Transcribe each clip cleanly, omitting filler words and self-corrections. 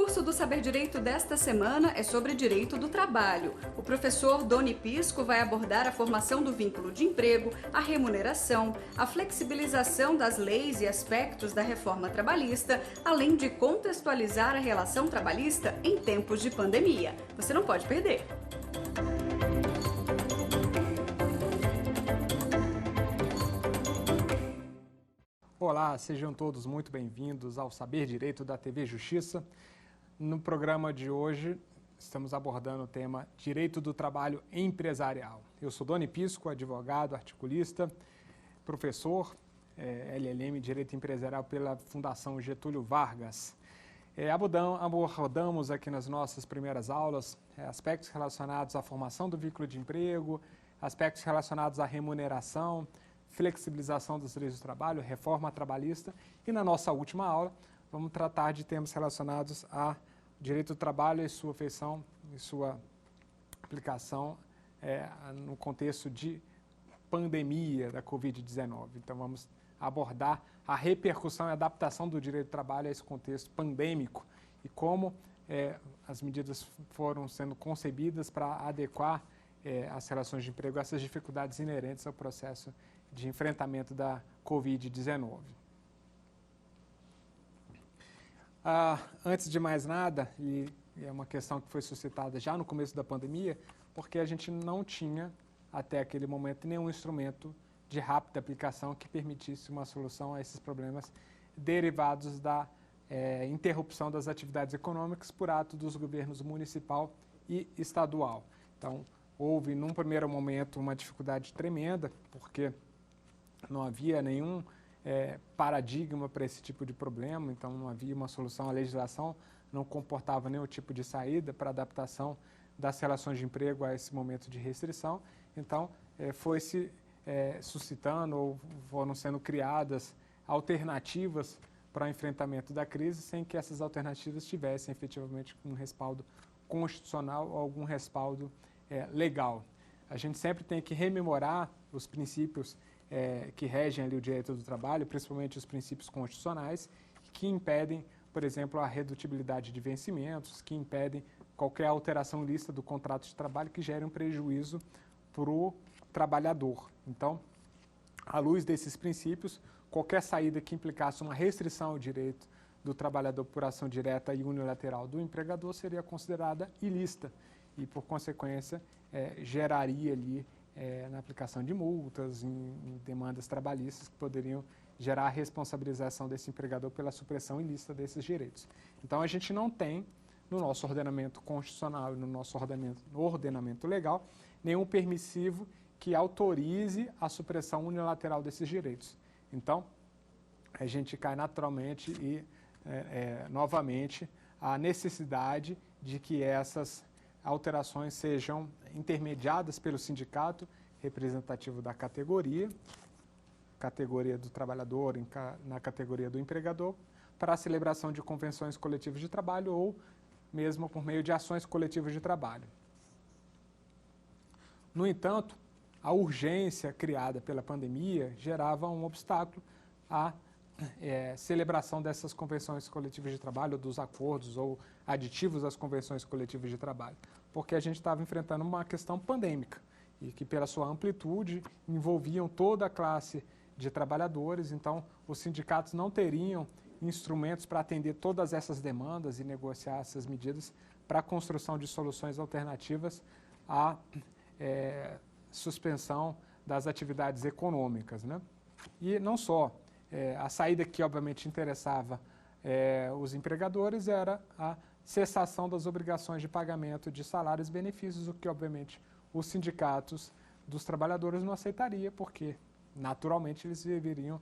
curso do Saber Direito desta semana é sobre direito do trabalho. O professor Doni Pisco vai abordar a formação do vínculo de emprego, a remuneração, a flexibilização das leis e aspectos da reforma trabalhista, além de contextualizar a relação trabalhista em tempos de pandemia. Você não pode perder! Olá, sejam todos muito bem-vindos ao Saber Direito da TV Justiça. No programa de hoje, estamos abordando o tema Direito do Trabalho Empresarial. Eu sou Doni Pisco, advogado, articulista, professor, LLM Direito Empresarial pela Fundação Getúlio Vargas. Abordamos aqui nas nossas primeiras aulas aspectos relacionados à formação do vínculo de emprego, aspectos relacionados à remuneração, flexibilização das leis do trabalho, reforma trabalhista, e na nossa última aula vamos tratar de temas relacionados a direito do trabalho e sua feição e sua aplicação no contexto de pandemia da Covid-19. Então vamos abordar a repercussão e adaptação do direito do trabalho a esse contexto pandêmico e como as medidas foram sendo concebidas para adequar as relações de emprego a essas dificuldades inerentes ao processo de enfrentamento da Covid-19. Antes de mais nada, e é uma questão que foi suscitada já no começo da pandemia, porque a gente não tinha, até aquele momento, nenhum instrumento de rápida aplicação que permitisse uma solução a esses problemas derivados da interrupção das atividades econômicas por ato dos governos municipal e estadual. Então, houve, num primeiro momento, uma dificuldade tremenda, porque não havia nenhum paradigma para esse tipo de problema, então não havia uma solução, a legislação não comportava nenhum tipo de saída para adaptação das relações de emprego a esse momento de restrição. Então, foi-se suscitando ou foram sendo criadas alternativas para o enfrentamento da crise, sem que essas alternativas tivessem efetivamente um respaldo constitucional ou algum respaldo legal. A gente sempre tem que rememorar os princípios que regem ali o direito do trabalho, principalmente os princípios constitucionais, que impedem, por exemplo, a redutibilidade de vencimentos, que impedem qualquer alteração ilícita do contrato de trabalho que gere um prejuízo para o trabalhador. Então, à luz desses princípios, qualquer saída que implicasse uma restrição ao direito do trabalhador por ação direta e unilateral do empregador seria considerada ilícita e, por consequência, geraria ali na aplicação de multas, em demandas trabalhistas que poderiam gerar a responsabilização desse empregador pela supressão ilícita desses direitos. Então, a gente não tem, no nosso ordenamento constitucional e no nosso ordenamento legal, nenhum permissivo que autorize a supressão unilateral desses direitos. Então, a gente cai naturalmente e, novamente, a necessidade de que essas alterações sejam intermediadas pelo sindicato representativo da categoria do trabalhador, na categoria do empregador, para a celebração de convenções coletivas de trabalho ou mesmo por meio de ações coletivas de trabalho. No entanto, a urgência criada pela pandemia gerava um obstáculo à celebração dessas convenções coletivas de trabalho, dos acordos ou aditivos às convenções coletivas de trabalho, porque a gente estava enfrentando uma questão pandêmica e que, pela sua amplitude, envolviam toda a classe de trabalhadores. Então, os sindicatos não teriam instrumentos para atender todas essas demandas e negociar essas medidas para a construção de soluções alternativas à suspensão das atividades econômicas, né? E não só. A saída que, obviamente, interessava os empregadores era a cessação das obrigações de pagamento de salários e benefícios, o que, obviamente, os sindicatos dos trabalhadores não aceitariam, porque, naturalmente, eles viveriam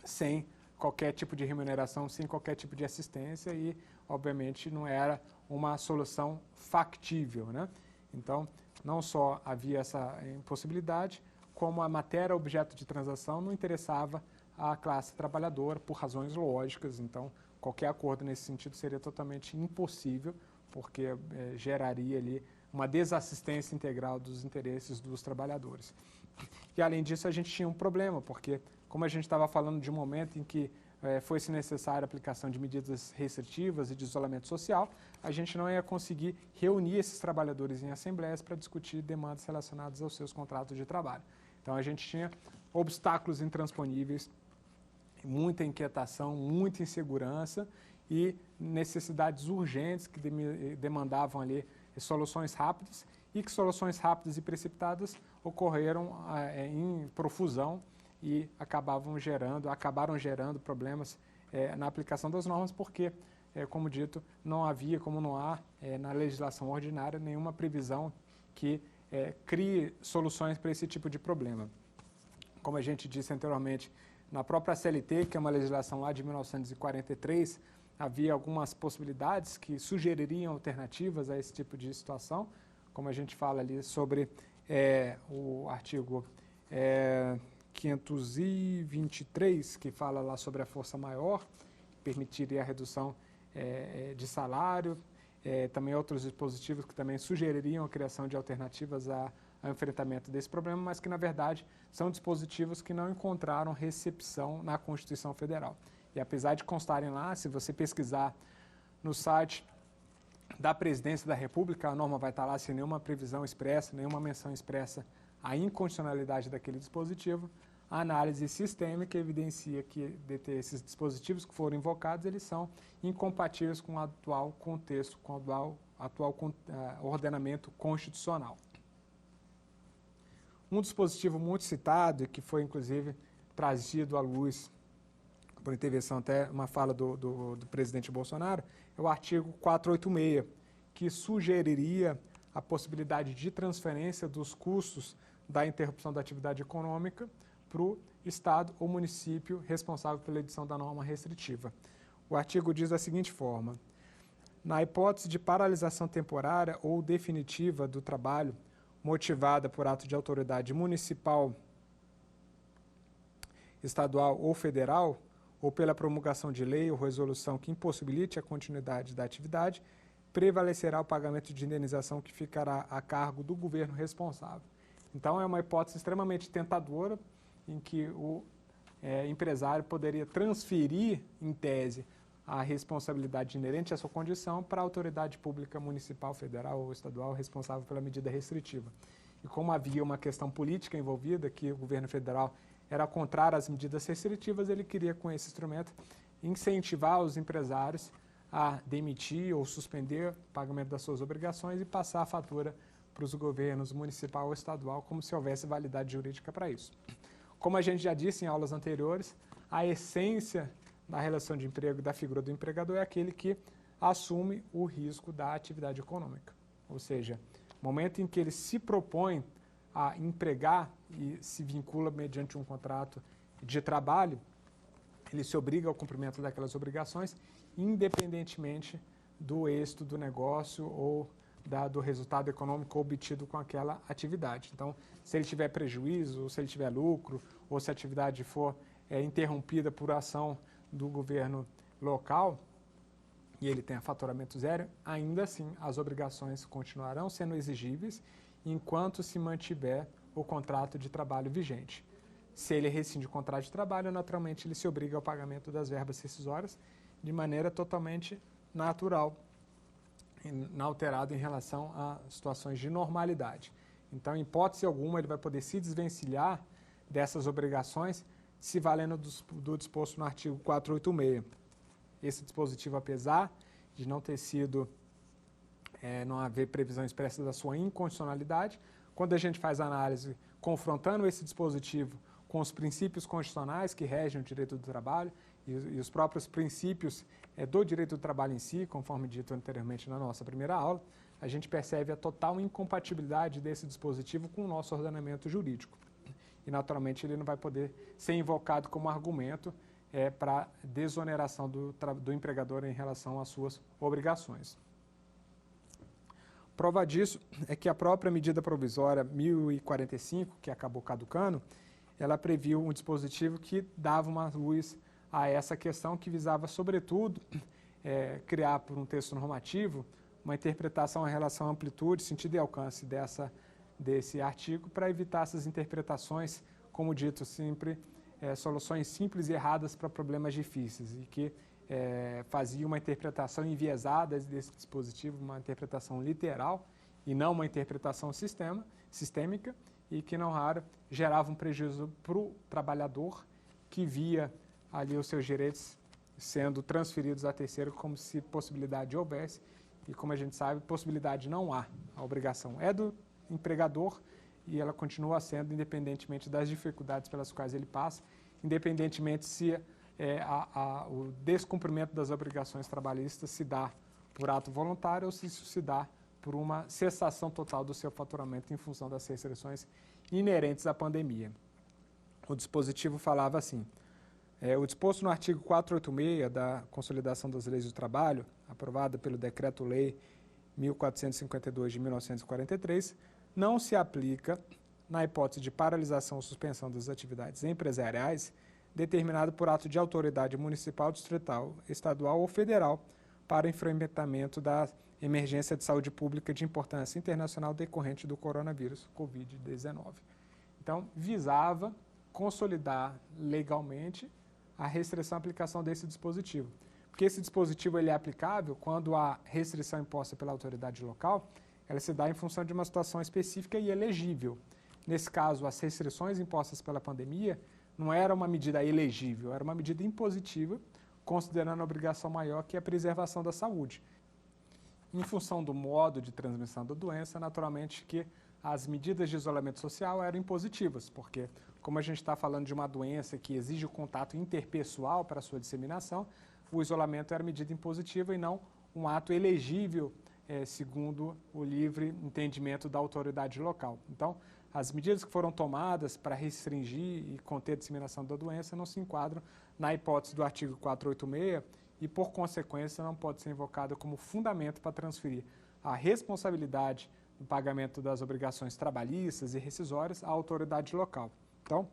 sem qualquer tipo de remuneração, sem qualquer tipo de assistência e, obviamente, não era uma solução factível, né? Então, não só havia essa impossibilidade, como a matéria objeto de transação não interessava à classe trabalhadora por razões lógicas. Então, qualquer acordo nesse sentido seria totalmente impossível, porque geraria ali uma desassistência integral dos interesses dos trabalhadores. E, além disso, a gente tinha um problema, porque, como a gente estava falando de um momento em que fosse necessária a aplicação de medidas restritivas e de isolamento social, a gente não ia conseguir reunir esses trabalhadores em assembleias para discutir demandas relacionadas aos seus contratos de trabalho. Então, a gente tinha obstáculos intransponíveis, muita inquietação, muita insegurança e necessidades urgentes que demandavam ali soluções rápidas, e que soluções rápidas e precipitadas ocorreram em profusão e acabaram gerando problemas na aplicação das normas, porque, como dito, não havia, como não há na legislação ordinária, nenhuma previsão que crie soluções para esse tipo de problema. Como a gente disse anteriormente, na própria CLT, que é uma legislação lá de 1943, havia algumas possibilidades que sugeririam alternativas a esse tipo de situação, como a gente fala ali sobre o artigo 523, que fala lá sobre a força maior, que permitiria a redução de salário, também outros dispositivos que também sugeririam a criação de alternativas ao enfrentamento desse problema, mas que, na verdade, são dispositivos que não encontraram recepção na Constituição Federal. E apesar de constarem lá, se você pesquisar no site da Presidência da República, a norma vai estar lá sem nenhuma previsão expressa, nenhuma menção expressa à inconstitucionalidade daquele dispositivo. A análise sistêmica evidencia que esses dispositivos que foram invocados, eles são incompatíveis com o atual contexto, com o atual ordenamento constitucional. Um dispositivo muito citado e que foi, inclusive, trazido à luz por intervenção, até uma fala do presidente Bolsonaro, é o artigo 486, que sugeriria a possibilidade de transferência dos custos da interrupção da atividade econômica para o Estado ou município responsável pela edição da norma restritiva. O artigo diz da seguinte forma: na hipótese de paralisação temporária ou definitiva do trabalho motivada por ato de autoridade municipal, estadual ou federal, ou pela promulgação de lei ou resolução que impossibilite a continuidade da atividade, prevalecerá o pagamento de indenização que ficará a cargo do governo responsável. Então, é uma hipótese extremamente tentadora, em que o empresário poderia transferir, em tese, a responsabilidade inerente à sua condição para a autoridade pública municipal, federal ou estadual responsável pela medida restritiva. E como havia uma questão política envolvida, que o governo federal era contrário às medidas restritivas, ele queria, com esse instrumento, incentivar os empresários a demitir ou suspender o pagamento das suas obrigações e passar a fatura para os governos municipal ou estadual, como se houvesse validade jurídica para isso. Como a gente já disse em aulas anteriores, a essência da relação de emprego da figura do empregador é aquele que assume o risco da atividade econômica. Ou seja, no momento em que ele se propõe a empregar e se vincula mediante um contrato de trabalho, ele se obriga ao cumprimento daquelas obrigações, independentemente do êxito do negócio ou do resultado econômico obtido com aquela atividade. Então, se ele tiver prejuízo, ou se ele tiver lucro, ou se a atividade for interrompida por ação do governo local, e ele tenha faturamento zero, ainda assim as obrigações continuarão sendo exigíveis enquanto se mantiver o contrato de trabalho vigente. Se ele rescinde o contrato de trabalho, naturalmente ele se obriga ao pagamento das verbas rescisórias de maneira totalmente natural, inalterado em relação a situações de normalidade. Então, em hipótese alguma, ele vai poder se desvencilhar dessas obrigações se valendo do disposto no artigo 486. Esse dispositivo, apesar de não ter sido, não haver previsão expressa da sua inconstitucionalidade, quando a gente faz a análise confrontando esse dispositivo com os princípios constitucionais que regem o direito do trabalho e os próprios princípios do direito do trabalho em si, conforme dito anteriormente na nossa primeira aula, a gente percebe a total incompatibilidade desse dispositivo com o nosso ordenamento jurídico. E, naturalmente, ele não vai poder ser invocado como argumento para desoneração do empregador em relação às suas obrigações. Prova disso é que a própria medida provisória 1045, que acabou caducando, ela previu um dispositivo que dava uma luz a essa questão, que visava, sobretudo, criar por um texto normativo uma interpretação em relação à amplitude, sentido e alcance desse artigo para evitar essas interpretações, como dito sempre, soluções simples e erradas para problemas difíceis e que fazia uma interpretação enviesada desse dispositivo, uma interpretação literal e não uma interpretação sistêmica e que, não raro, gerava um prejuízo para o trabalhador que via ali os seus direitos sendo transferidos a terceiro como se possibilidade houvesse e, como a gente sabe, possibilidade não há. A obrigação é do empregador e ela continua sendo independentemente das dificuldades pelas quais ele passa, independentemente se o descumprimento das obrigações trabalhistas se dá por ato voluntário ou se isso se dá por uma cessação total do seu faturamento em função das restrições inerentes à pandemia. O dispositivo falava assim: o disposto no artigo 486 da Consolidação das Leis do Trabalho, aprovada pelo Decreto-Lei 1452 de 1943, não se aplica na hipótese de paralisação ou suspensão das atividades empresariais determinado por ato de autoridade municipal, distrital, estadual ou federal para enfrentamento da emergência de saúde pública de importância internacional decorrente do coronavírus Covid-19. Então, visava consolidar legalmente a restrição à aplicação desse dispositivo. Porque esse dispositivo ele é aplicável quando a restrição imposta pela autoridade local, ela se dá em função de uma situação específica e elegível. Nesse caso, as restrições impostas pela pandemia não era uma medida elegível, era uma medida impositiva, considerando a obrigação maior que é a preservação da saúde. Em função do modo de transmissão da doença, naturalmente que as medidas de isolamento social eram impositivas, porque como a gente está falando de uma doença que exige o contato interpessoal para a sua disseminação, o isolamento era medida impositiva e não um ato elegível, segundo o livre entendimento da autoridade local. Então, as medidas que foram tomadas para restringir e conter a disseminação da doença não se enquadram na hipótese do artigo 486 e, por consequência, não pode ser invocada como fundamento para transferir a responsabilidade do pagamento das obrigações trabalhistas e rescisórias à autoridade local. Então,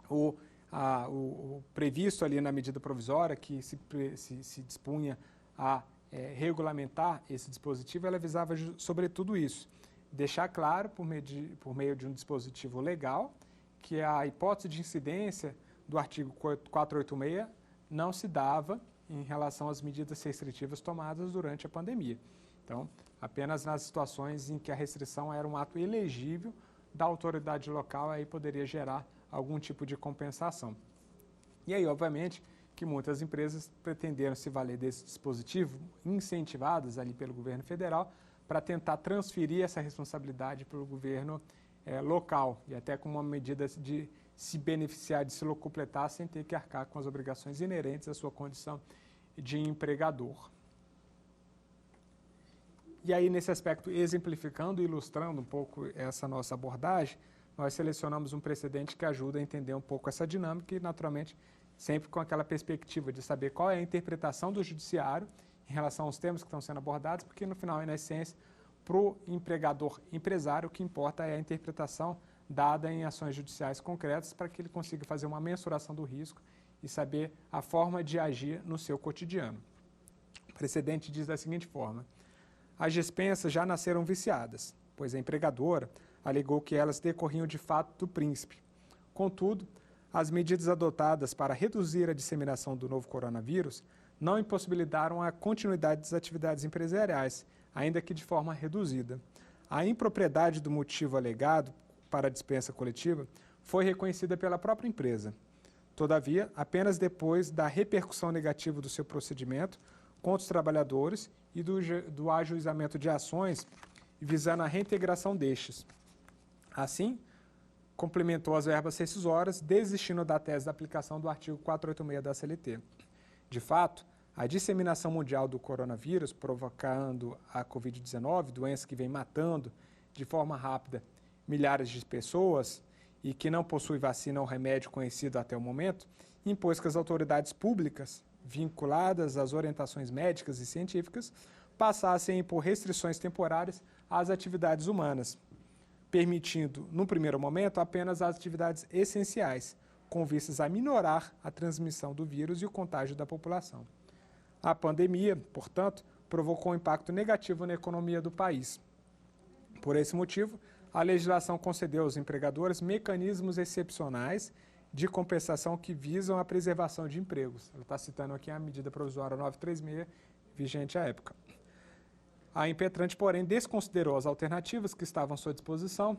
o previsto ali na medida provisória que se dispunha a regulamentar esse dispositivo, ela visava sobretudo isso, deixar claro por meio de um dispositivo legal que a hipótese de incidência do artigo 486 não se dava em relação às medidas restritivas tomadas durante a pandemia. Então, apenas nas situações em que a restrição era um ato elegível da autoridade local, aí poderia gerar algum tipo de compensação. E aí, obviamente, que muitas empresas pretenderam se valer desse dispositivo, incentivadas ali pelo governo federal, para tentar transferir essa responsabilidade para o governo local, e até com uma medida de se beneficiar, de se locupletar, sem ter que arcar com as obrigações inerentes à sua condição de empregador. E aí, nesse aspecto, exemplificando e ilustrando um pouco essa nossa abordagem, nós selecionamos um precedente que ajuda a entender um pouco essa dinâmica e, naturalmente, sempre com aquela perspectiva de saber qual é a interpretação do judiciário em relação aos temas que estão sendo abordados, porque no final e na essência, para o empregador empresário, o que importa é a interpretação dada em ações judiciais concretas para que ele consiga fazer uma mensuração do risco e saber a forma de agir no seu cotidiano. O precedente diz da seguinte forma: as dispensas já nasceram viciadas, pois a empregadora alegou que elas decorriam de fato do príncipe. Contudo, as medidas adotadas para reduzir a disseminação do novo coronavírus não impossibilitaram a continuidade das atividades empresariais, ainda que de forma reduzida. A impropriedade do motivo alegado para a dispensa coletiva foi reconhecida pela própria empresa. Todavia, apenas depois da repercussão negativa do seu procedimento contra os trabalhadores e do ajuizamento de ações visando a reintegração destes. Assim, complementou as verbas rescisórias, desistindo da tese da aplicação do artigo 486 da CLT. De fato, a disseminação mundial do coronavírus, provocando a Covid-19, doença que vem matando de forma rápida milhares de pessoas e que não possui vacina ou remédio conhecido até o momento, impôs que as autoridades públicas, vinculadas às orientações médicas e científicas, passassem a impor restrições temporárias às atividades humanas, permitindo, no primeiro momento, apenas as atividades essenciais, com vistas a minorar a transmissão do vírus e o contágio da população. A pandemia, portanto, provocou um impacto negativo na economia do país. Por esse motivo, a legislação concedeu aos empregadores mecanismos excepcionais de compensação que visam a preservação de empregos. Ela está citando aqui a medida provisória 936, vigente à época. A impetrante, porém, desconsiderou as alternativas que estavam à sua disposição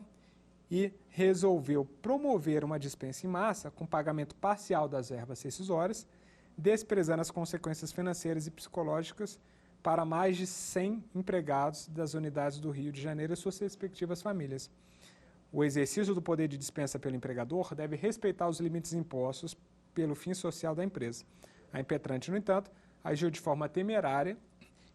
e resolveu promover uma dispensa em massa com pagamento parcial das verbas rescisórias, desprezando as consequências financeiras e psicológicas para mais de 100 empregados das unidades do Rio de Janeiro e suas respectivas famílias. O exercício do poder de dispensa pelo empregador deve respeitar os limites impostos pelo fim social da empresa. A impetrante, no entanto, agiu de forma temerária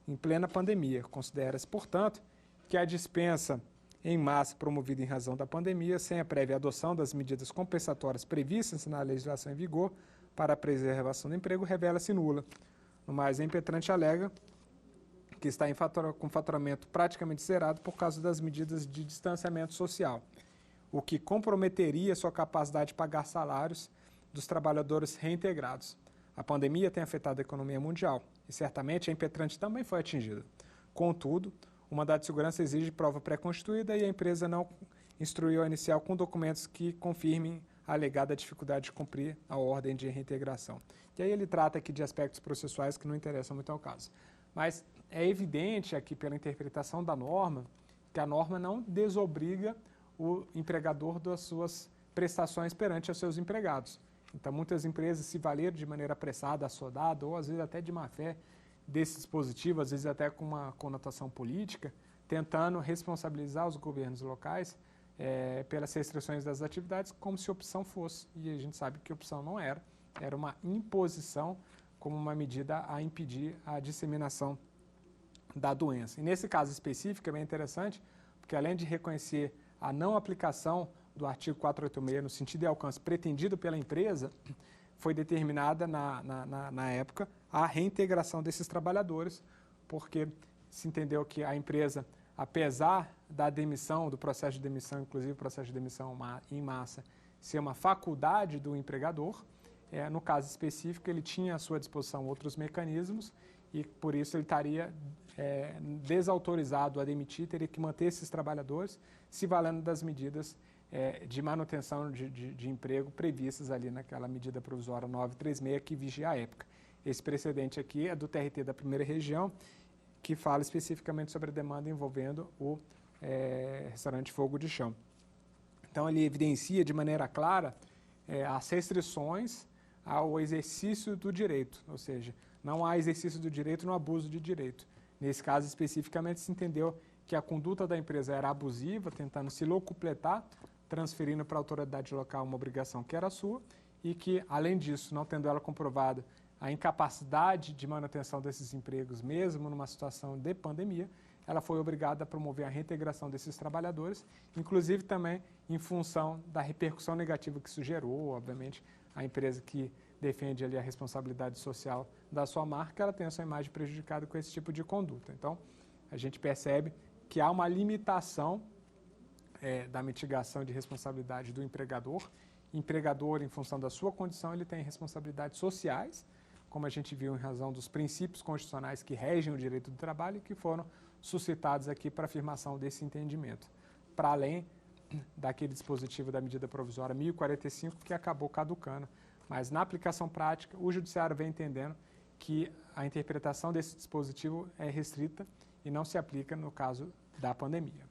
em plena pandemia. Considera-se, portanto, que a dispensa em massa promovida em razão da pandemia, sem a prévia adoção das medidas compensatórias previstas na legislação em vigor para a preservação do emprego, revela-se nula. No mais, a impetrante alega que está com faturamento praticamente zerado por causa das medidas de distanciamento social, o que comprometeria sua capacidade de pagar salários dos trabalhadores reintegrados. A pandemia tem afetado a economia mundial e certamente a impetrante também foi atingida. Contudo, o mandado de segurança exige prova pré-constituída e a empresa não instruiu a inicial com documentos que confirmem a alegada dificuldade de cumprir a ordem de reintegração. E aí ele trata aqui de aspectos processuais que não interessam muito ao caso. Mas é evidente aqui pela interpretação da norma que a norma não desobriga o empregador das suas prestações perante os seus empregados. Então, muitas empresas se valeram de maneira apressada, assodada, ou às vezes até de má fé, desse dispositivo, às vezes até com uma conotação política, tentando responsabilizar os governos locais pelas restrições das atividades, como se opção fosse. E a gente sabe que opção não era, era uma imposição como uma medida a impedir a disseminação da doença. E nesse caso específico é bem interessante, porque além de reconhecer a não aplicação do artigo 486 no sentido e alcance pretendido pela empresa, foi determinada na época a reintegração desses trabalhadores, porque se entendeu que a empresa, apesar da demissão, do processo de demissão, inclusive o processo de demissão em massa, ser uma faculdade do empregador, no caso específico ele tinha à sua disposição outros mecanismos e por isso ele estaria desautorizado a demitir, teria que manter esses trabalhadores, se valendo das medidas de manutenção de emprego previstas ali naquela medida provisória 936 que vigia a época. Esse precedente aqui é do TRT da primeira região, que fala especificamente sobre a demanda envolvendo o restaurante Fogo de Chão. Então, ele evidencia de maneira clara as restrições ao exercício do direito, ou seja, não há exercício do direito no abuso de direito. Nesse caso, especificamente, se entendeu que a conduta da empresa era abusiva, tentando se locupletar, transferindo para a autoridade local uma obrigação que era sua, e que, além disso, não tendo ela comprovado a incapacidade de manutenção desses empregos, mesmo numa situação de pandemia, ela foi obrigada a promover a reintegração desses trabalhadores, inclusive também em função da repercussão negativa que isso gerou. Obviamente, a empresa que defende ali a responsabilidade social da sua marca, ela tem a sua imagem prejudicada com esse tipo de conduta. Então, a gente percebe que há uma limitação da mitigação de responsabilidade do empregador. Empregador, em função da sua condição, ele tem responsabilidades sociais, como a gente viu em razão dos princípios constitucionais que regem o direito do trabalho e que foram suscitados aqui para a afirmação desse entendimento, para além daquele dispositivo da medida provisória 1045 que acabou caducando. Mas na aplicação prática, o Judiciário vem entendendo que a interpretação desse dispositivo é restrita e não se aplica no caso da pandemia.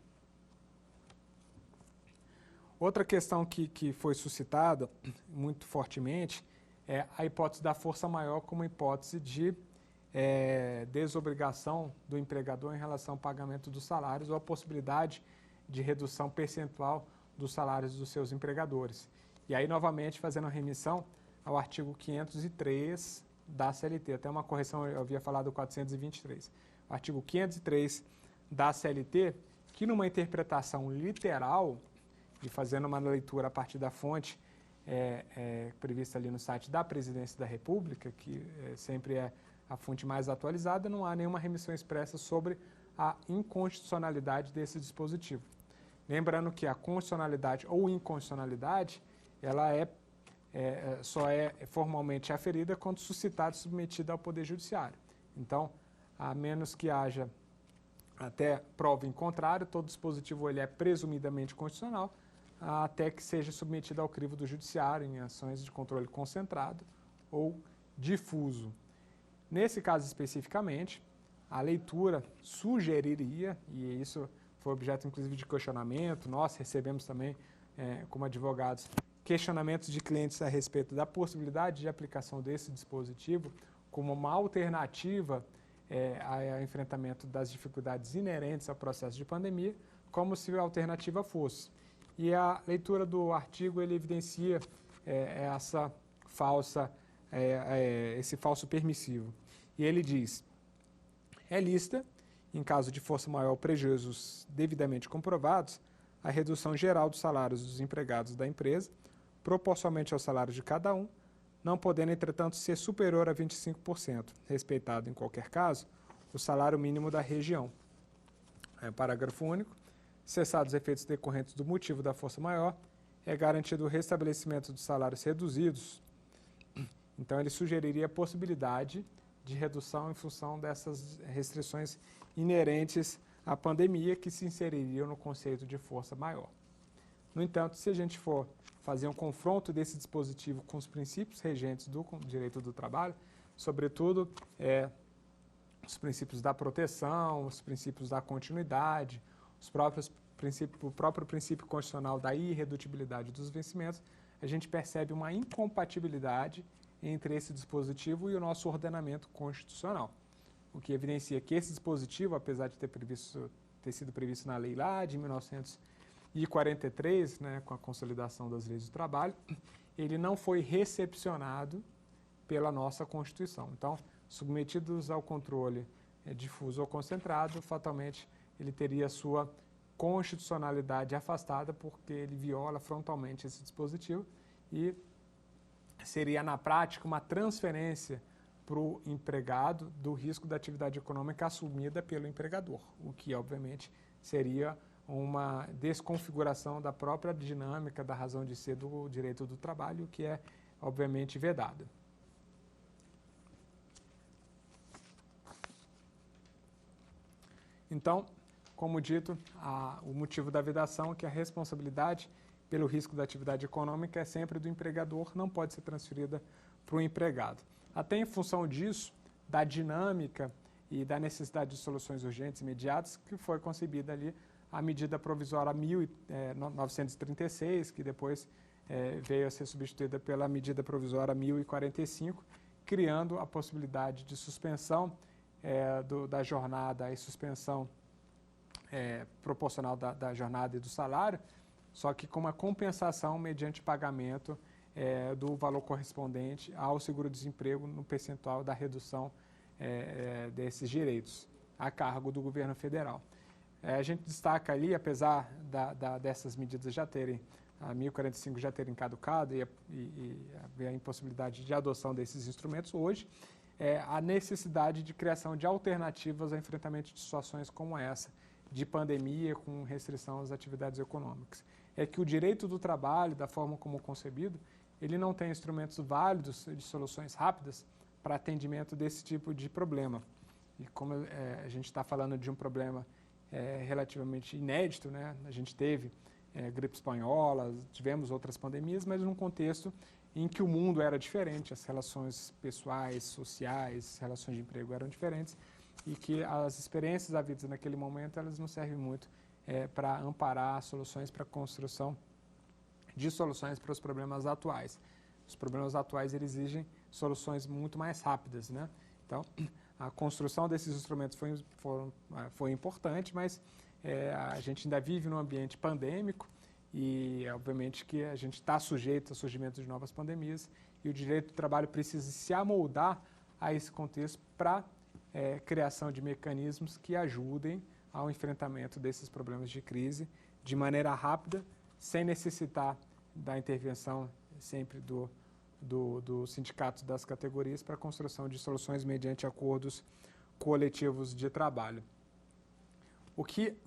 Outra questão que foi suscitada muito fortemente é a hipótese da força maior como hipótese de desobrigação do empregador em relação ao pagamento dos salários ou a possibilidade de redução percentual dos salários dos seus empregadores. E aí, novamente, fazendo a remissão ao artigo 503 da CLT, até uma correção, eu havia falado do 423. O artigo 503 da CLT, que numa interpretação literal, e fazendo uma leitura a partir da fonte prevista ali no site da Presidência da República, que sempre é a fonte mais atualizada, não há nenhuma remissão expressa sobre a inconstitucionalidade desse dispositivo. Lembrando que a constitucionalidade ou inconstitucionalidade, ela só é formalmente aferida quando suscitada e submetida ao Poder Judiciário. Então, a menos que haja até prova em contrário, todo dispositivo ele é presumidamente constitucional, até que seja submetido ao crivo do judiciário em ações de controle concentrado ou difuso. Nesse caso especificamente, a leitura sugeriria, e isso foi objeto inclusive de questionamento, nós recebemos também, como advogados, questionamentos de clientes a respeito da possibilidade de aplicação desse dispositivo como uma alternativa ao enfrentamento das dificuldades inerentes ao processo de pandemia, como se a alternativa fosse. E a leitura do artigo ele evidencia esse falso permissivo. E ele diz: é lícita, em caso de força maior ou prejuízos devidamente comprovados, a redução geral dos salários dos empregados da empresa, proporcionalmente ao salário de cada um, não podendo, entretanto, ser superior a 25%, respeitado, em qualquer caso, o salário mínimo da região. Parágrafo único. Cessados os efeitos decorrentes do motivo da força maior, é garantido o restabelecimento dos salários reduzidos. Então, ele sugeriria a possibilidade de redução em função dessas restrições inerentes à pandemia que se inseririam no conceito de força maior. No entanto, se a gente for fazer um confronto desse dispositivo com os princípios regentes do direito do trabalho, sobretudo os princípios da proteção, os princípios da continuidade, o próprio princípio constitucional da irredutibilidade dos vencimentos, a gente percebe uma incompatibilidade entre esse dispositivo e o nosso ordenamento constitucional, o que evidencia que esse dispositivo, apesar de ter sido previsto na lei lá de 1943, com a consolidação das leis do trabalho, ele não foi recepcionado pela nossa Constituição. Então, submetidos ao controle difuso ou concentrado, fatalmente ele teria sua constitucionalidade afastada porque ele viola frontalmente esse dispositivo e seria, na prática, uma transferência para o empregado do risco da atividade econômica assumida pelo empregador, o que, obviamente, seria uma desconfiguração da própria dinâmica da razão de ser do direito do trabalho, que é, obviamente, vedado. Então, como dito, o motivo da vedação é que a responsabilidade pelo risco da atividade econômica é sempre do empregador, não pode ser transferida para o empregado. Até em função disso, da dinâmica e da necessidade de soluções urgentes e imediatas, que foi concebida ali a medida provisória 1936, que depois veio a ser substituída pela medida provisória 1045, criando a possibilidade de suspensão da jornada e suspensão proporcional da jornada e do salário, só que com uma compensação mediante pagamento do valor correspondente ao seguro-desemprego no percentual da redução desses direitos a cargo do governo federal. A gente destaca ali, apesar dessas medidas já terem, a 1045 já terem caducado e a impossibilidade de adoção desses instrumentos hoje, a necessidade de criação de alternativas ao enfrentamento de situações como essa, de pandemia com restrição às atividades econômicas. É que o direito do trabalho, da forma como concebido, ele não tem instrumentos válidos de soluções rápidas para atendimento desse tipo de problema. E como a gente está falando de um problema relativamente inédito, a gente teve gripe espanhola, tivemos outras pandemias, mas num contexto em que o mundo era diferente, as relações pessoais, sociais, relações de emprego eram diferentes e que as experiências havidas naquele momento elas não servem muito para amparar soluções para a construção de soluções para os problemas atuais. Os problemas atuais eles exigem soluções muito mais rápidas, Então, a construção desses instrumentos foi importante, mas a gente ainda vive num ambiente pandêmico e, obviamente, que a gente está sujeito ao surgimento de novas pandemias e o direito do trabalho precisa se amoldar a esse contexto para criação de mecanismos que ajudem ao enfrentamento desses problemas de crise de maneira rápida, sem necessitar da intervenção sempre do sindicato das categorias para a construção de soluções mediante acordos coletivos de trabalho. O que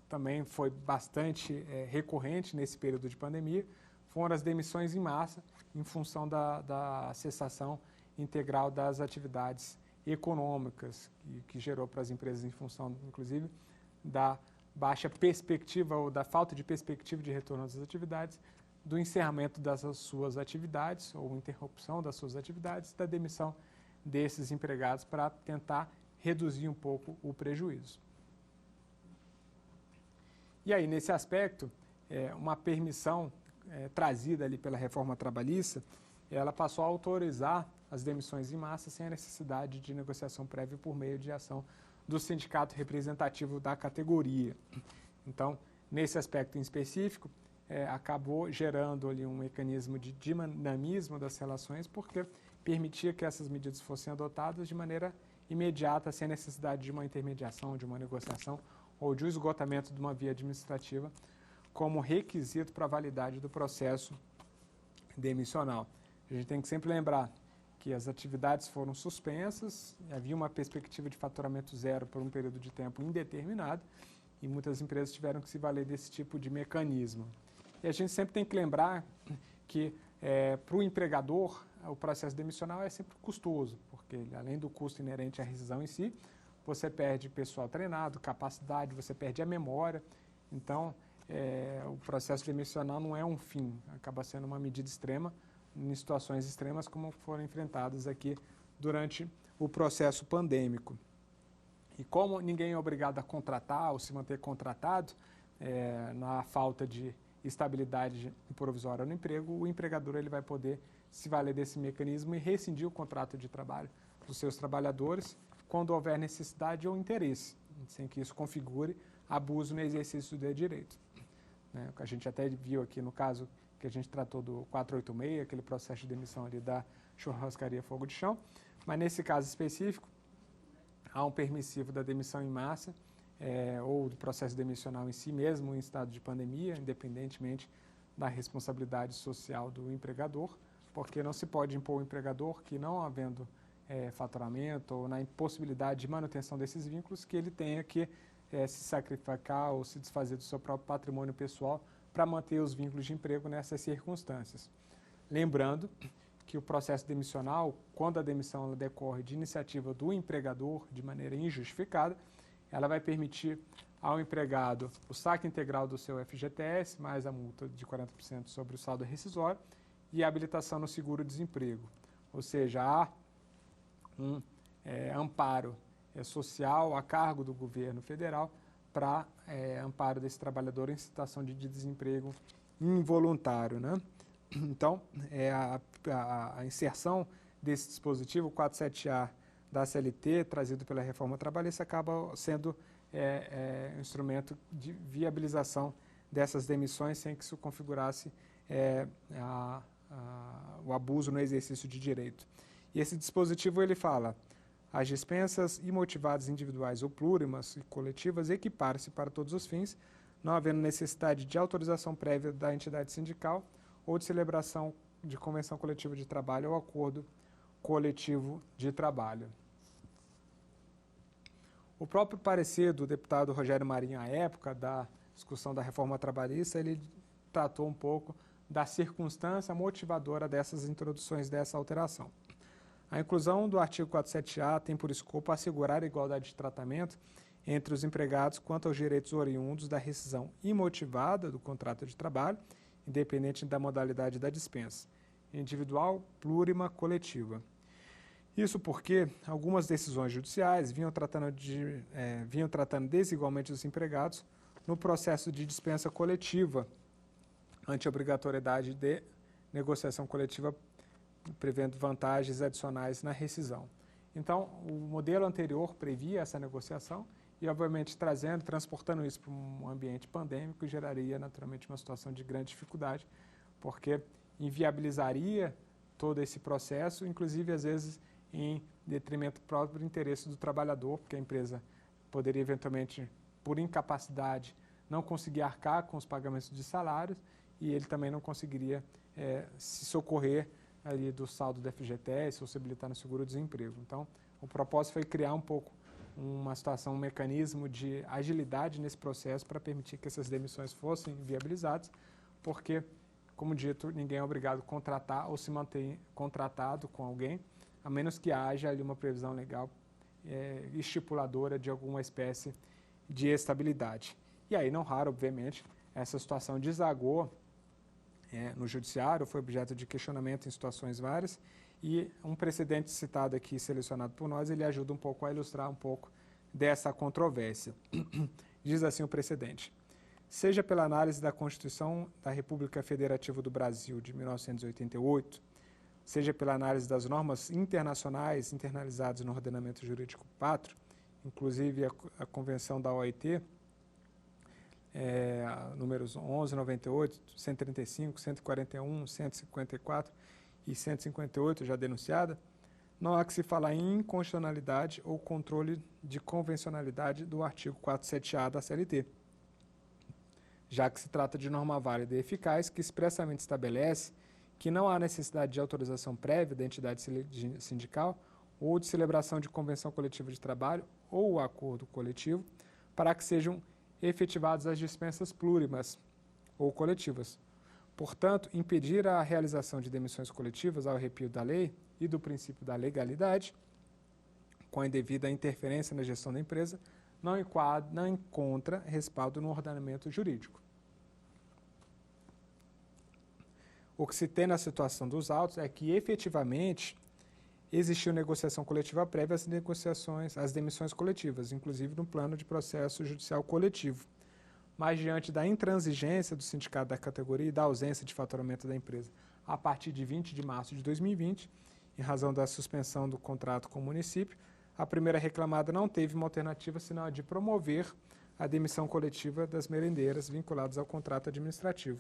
também foi bastante recorrente nesse período de pandemia foram as demissões em massa em função da cessação integral das atividades econômicas que gerou para as empresas em função, inclusive, da baixa perspectiva ou da falta de perspectiva de retorno às atividades, do encerramento das suas atividades ou interrupção das suas atividades, da demissão desses empregados para tentar reduzir um pouco o prejuízo. E aí, nesse aspecto, uma permissão trazida ali pela reforma trabalhista, ela passou a autorizar as demissões em massa sem a necessidade de negociação prévia por meio de ação do sindicato representativo da categoria. Então, nesse aspecto em específico, acabou gerando ali um mecanismo de dinamismo das relações, porque permitia que essas medidas fossem adotadas de maneira imediata, sem a necessidade de uma intermediação, de uma negociação ou de um esgotamento de uma via administrativa como requisito para a validade do processo demissional. A gente tem que sempre lembrar que as atividades foram suspensas, havia uma perspectiva de faturamento zero por um período de tempo indeterminado e muitas empresas tiveram que se valer desse tipo de mecanismo. E a gente sempre tem que lembrar que para o empregador o processo demissional é sempre custoso, porque além do custo inerente à rescisão em si, você perde pessoal treinado, capacidade, você perde a memória. Então, o processo demissional não é um fim, acaba sendo uma medida extrema em situações extremas como foram enfrentadas aqui durante o processo pandêmico. E como ninguém é obrigado a contratar ou se manter contratado, na falta de estabilidade provisória no emprego, o empregador ele vai poder se valer desse mecanismo e rescindir o contrato de trabalho dos seus trabalhadores quando houver necessidade ou interesse, sem que isso configure abuso no exercício do direito. A gente até viu aqui no caso que a gente tratou do 486, aquele processo de demissão ali da churrascaria Fogo de Chão, mas nesse caso específico, há um permissivo da demissão em massa ou do processo demissional em si mesmo, em estado de pandemia, independentemente da responsabilidade social do empregador, porque não se pode impor ao empregador que, não havendo faturamento ou na impossibilidade de manutenção desses vínculos, que ele tenha que se sacrificar ou se desfazer do seu próprio patrimônio pessoal para manter os vínculos de emprego nessas circunstâncias. Lembrando que o processo demissional, quando a demissão ela decorre de iniciativa do empregador de maneira injustificada, ela vai permitir ao empregado o saque integral do seu FGTS, mais a multa de 40% sobre o saldo rescisório e a habilitação no seguro-desemprego. Ou seja, há um amparo social a cargo do governo federal para amparo desse trabalhador em situação de desemprego involuntário, né? Então, a inserção desse dispositivo, o 47A da CLT, trazido pela reforma trabalhista, acaba sendo um instrumento de viabilização dessas demissões sem que isso configurasse o abuso no exercício de direito. E esse dispositivo ele fala: as dispensas imotivadas individuais ou plurimas e coletivas equiparam-se para todos os fins, não havendo necessidade de autorização prévia da entidade sindical ou de celebração de convenção coletiva de trabalho ou acordo coletivo de trabalho. O próprio parecer do deputado Rogério Marinho, à época da discussão da reforma trabalhista, ele tratou um pouco da circunstância motivadora dessas introduções dessa alteração. A inclusão do artigo 47A tem por escopo assegurar a igualdade de tratamento entre os empregados quanto aos direitos oriundos da rescisão imotivada do contrato de trabalho, independente da modalidade da dispensa, individual, plurima, coletiva. Isso porque algumas decisões judiciais vinham tratando desigualmente os empregados no processo de dispensa coletiva, ante a obrigatoriedade de negociação coletiva prevendo vantagens adicionais na rescisão. Então, o modelo anterior previa essa negociação e, obviamente, transportando isso para um ambiente pandêmico, geraria, naturalmente, uma situação de grande dificuldade, porque inviabilizaria todo esse processo, inclusive, às vezes, em detrimento do próprio interesse do trabalhador, porque a empresa poderia, eventualmente, por incapacidade, não conseguir arcar com os pagamentos de salários e ele também não conseguiria se socorrer ali do saldo do FGTS ou se habilitar no seguro-desemprego. Então, o propósito foi criar um pouco uma situação, um mecanismo de agilidade nesse processo para permitir que essas demissões fossem viabilizadas, porque, como dito, ninguém é obrigado a contratar ou se manter contratado com alguém a menos que haja ali uma previsão legal estipuladora de alguma espécie de estabilidade. E aí, não raro, obviamente, essa situação desagou no judiciário, foi objeto de questionamento em situações várias, e um precedente citado aqui, selecionado por nós, ele ajuda um pouco a ilustrar um pouco dessa controvérsia. Diz assim o precedente: seja pela análise da Constituição da República Federativa do Brasil de 1988, seja pela análise das normas internacionais internalizadas no ordenamento jurídico pátrio, inclusive a Convenção da OIT, números 1198, 135, 141, 154 e 158, já denunciada, não há que se falar em inconstitucionalidade ou controle de convencionalidade do artigo 47A da CLT, já que se trata de norma válida e eficaz que expressamente estabelece que não há necessidade de autorização prévia da entidade sindical ou de celebração de convenção coletiva de trabalho ou acordo coletivo para que sejam efetivadas as dispensas plurimas ou coletivas. Portanto, impedir a realização de demissões coletivas ao arrepio da lei e do princípio da legalidade, com a indevida interferência na gestão da empresa, não encontra respaldo no ordenamento jurídico. O que se tem na situação dos autos é que, efetivamente, existiu negociação coletiva prévia às demissões coletivas, inclusive no plano de processo judicial coletivo. Mas, diante da intransigência do sindicato da categoria e da ausência de faturamento da empresa a partir de 20 de março de 2020, em razão da suspensão do contrato com o município, a primeira reclamada não teve uma alternativa senão a de promover a demissão coletiva das merendeiras vinculadas ao contrato administrativo.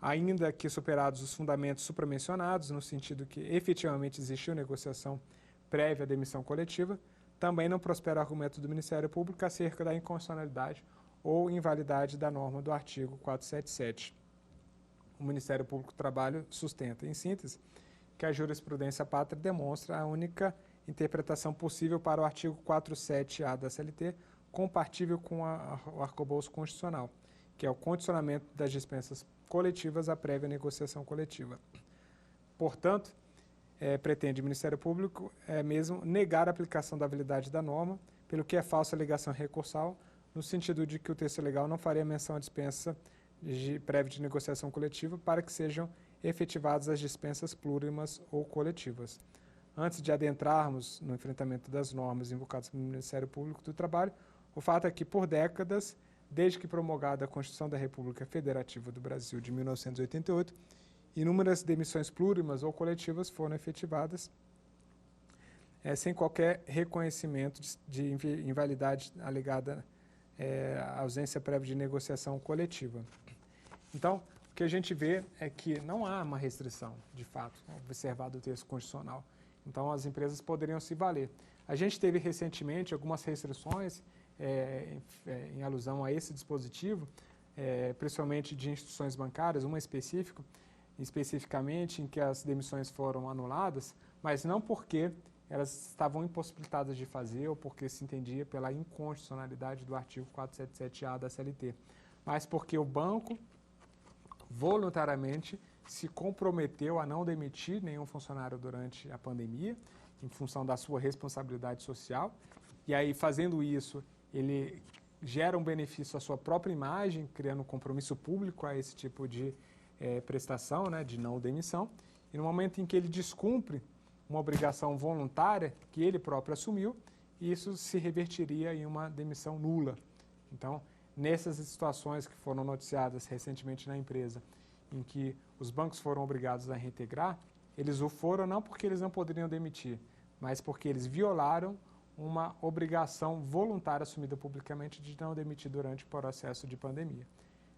Ainda que superados os fundamentos supramencionados, no sentido que efetivamente existiu negociação prévia à demissão coletiva, também não prospera o argumento do Ministério Público acerca da inconstitucionalidade ou invalidade da norma do artigo 477. O Ministério Público do Trabalho sustenta, em síntese, que a jurisprudência pátria demonstra a única interpretação possível para o artigo 47A da CLT, compatível com o arcabouço constitucional, que é o condicionamento das dispensas coletivas à prévia negociação coletiva. Portanto, pretende o Ministério Público mesmo negar a aplicação da validade da norma, pelo que é falsa a alegação recursal, no sentido de que o texto legal não faria menção à dispensa prévia de negociação coletiva para que sejam efetivadas as dispensas plurimas ou coletivas. Antes de adentrarmos no enfrentamento das normas invocadas pelo Ministério Público do Trabalho, o fato é que, por décadas, desde que promulgada a Constituição da República Federativa do Brasil de 1988, inúmeras demissões plurimas ou coletivas foram efetivadas sem qualquer reconhecimento de invalidade alegada à ausência prévia de negociação coletiva. Então, o que a gente vê é que não há uma restrição, de fato, observado o texto constitucional. Então, as empresas poderiam se valer. A gente teve recentemente algumas restrições em alusão a esse dispositivo, principalmente de instituições bancárias, uma especificamente em que as demissões foram anuladas, mas não porque elas estavam impossibilitadas de fazer ou porque se entendia pela inconstitucionalidade do artigo 477A da CLT, mas porque o banco voluntariamente se comprometeu a não demitir nenhum funcionário durante a pandemia, em função da sua responsabilidade social, e aí, fazendo isso, ele gera um benefício à sua própria imagem, criando um compromisso público a esse tipo de prestação, de não demissão, e no momento em que ele descumpre uma obrigação voluntária que ele próprio assumiu, isso se revertiria em uma demissão nula. Então, nessas situações que foram noticiadas recentemente na empresa, em que os bancos foram obrigados a reintegrar, eles o foram não porque eles não poderiam demitir, mas porque eles violaram uma obrigação voluntária assumida publicamente de não demitir durante o processo de pandemia.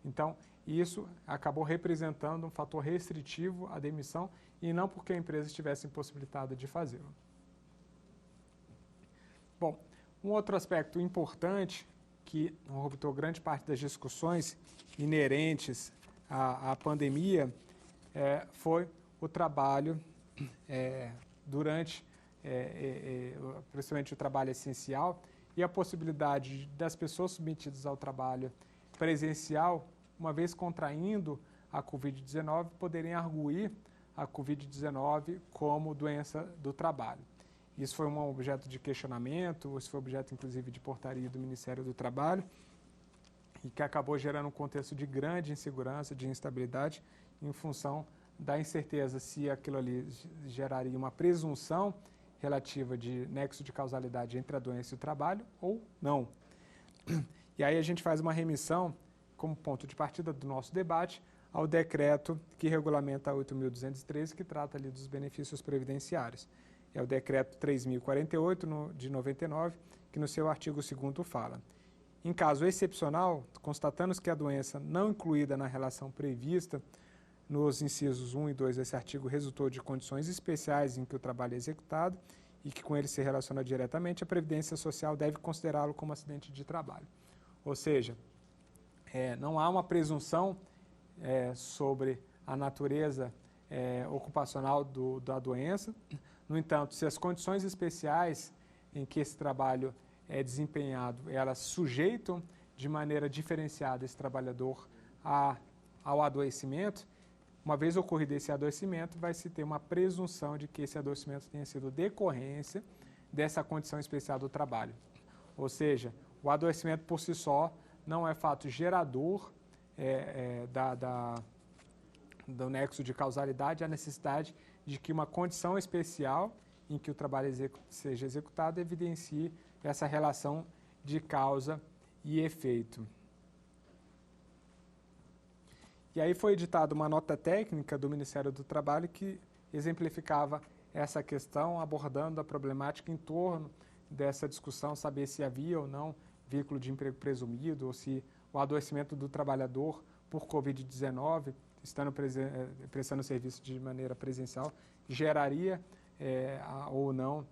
Então, isso acabou representando um fator restritivo à demissão e não porque a empresa estivesse impossibilitada de fazê-lo. Bom, um outro aspecto importante que orbitou grande parte das discussões inerentes à pandemia foi o trabalho durante, principalmente o trabalho essencial, e a possibilidade das pessoas submetidas ao trabalho presencial, uma vez contraindo a Covid-19, poderem arguir a Covid-19 como doença do trabalho. Isso foi um objeto de questionamento, isso foi objeto, inclusive, de portaria do Ministério do Trabalho, e que acabou gerando um contexto de grande insegurança, de instabilidade, em função da incerteza se aquilo ali geraria uma presunção relativa de nexo de causalidade entre a doença e o trabalho ou não. E aí a gente faz uma remissão, como ponto de partida do nosso debate, ao decreto que regulamenta a 8.213, que trata ali dos benefícios previdenciários. É o decreto 3.048, de 99, que no seu artigo 2º fala: em caso excepcional, constatando que a doença não incluída na relação prevista nos incisos 1 e 2 desse artigo resultou de condições especiais em que o trabalho é executado e que com ele se relaciona diretamente, a Previdência Social deve considerá-lo como acidente de trabalho. Ou seja, não há uma presunção sobre a natureza ocupacional da doença. No entanto, se as condições especiais em que esse trabalho é desempenhado, elas sujeitam de maneira diferenciada esse trabalhador ao adoecimento, uma vez ocorrido esse adoecimento, vai se ter uma presunção de que esse adoecimento tenha sido decorrência dessa condição especial do trabalho. Ou seja, o adoecimento por si só não é fato gerador do nexo de causalidade, a necessidade de que uma condição especial em que o trabalho seja executado evidencie essa relação de causa e efeito. E aí foi editada uma nota técnica do Ministério do Trabalho que exemplificava essa questão, abordando a problemática em torno dessa discussão, saber se havia ou não vínculo de emprego presumido, ou se o adoecimento do trabalhador por Covid-19, estando prestando serviço de maneira presencial, geraria ou não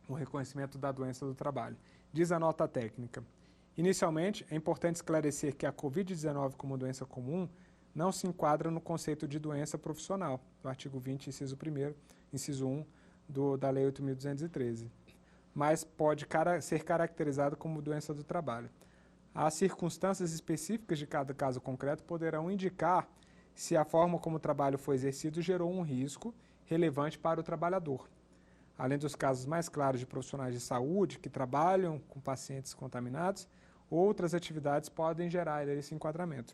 o reconhecimento da doença do trabalho. Diz a nota técnica: inicialmente, é importante esclarecer que a Covid-19 como doença comum não se enquadra no conceito de doença profissional, do artigo 20, inciso 1º, inciso 1 da Lei 8.213, mas pode ser caracterizado como doença do trabalho. As circunstâncias específicas de cada caso concreto poderão indicar se a forma como o trabalho foi exercido gerou um risco relevante para o trabalhador. Além dos casos mais claros de profissionais de saúde que trabalham com pacientes contaminados, outras atividades podem gerar esse enquadramento.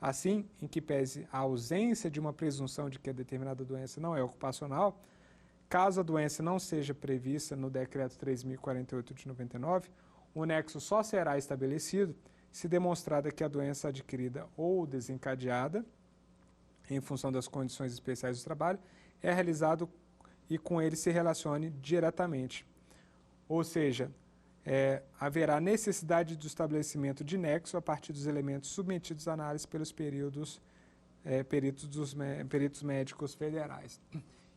Assim, em que pese a ausência de uma presunção de que a determinada doença não é ocupacional, caso a doença não seja prevista no Decreto 3.048 de 99, o nexo só será estabelecido se demonstrada que a doença adquirida ou desencadeada, em função das condições especiais do trabalho, é realizado e com ele se relacione diretamente. Ou seja, haverá necessidade do estabelecimento de nexo a partir dos elementos submetidos à análise pelos peritos médicos federais.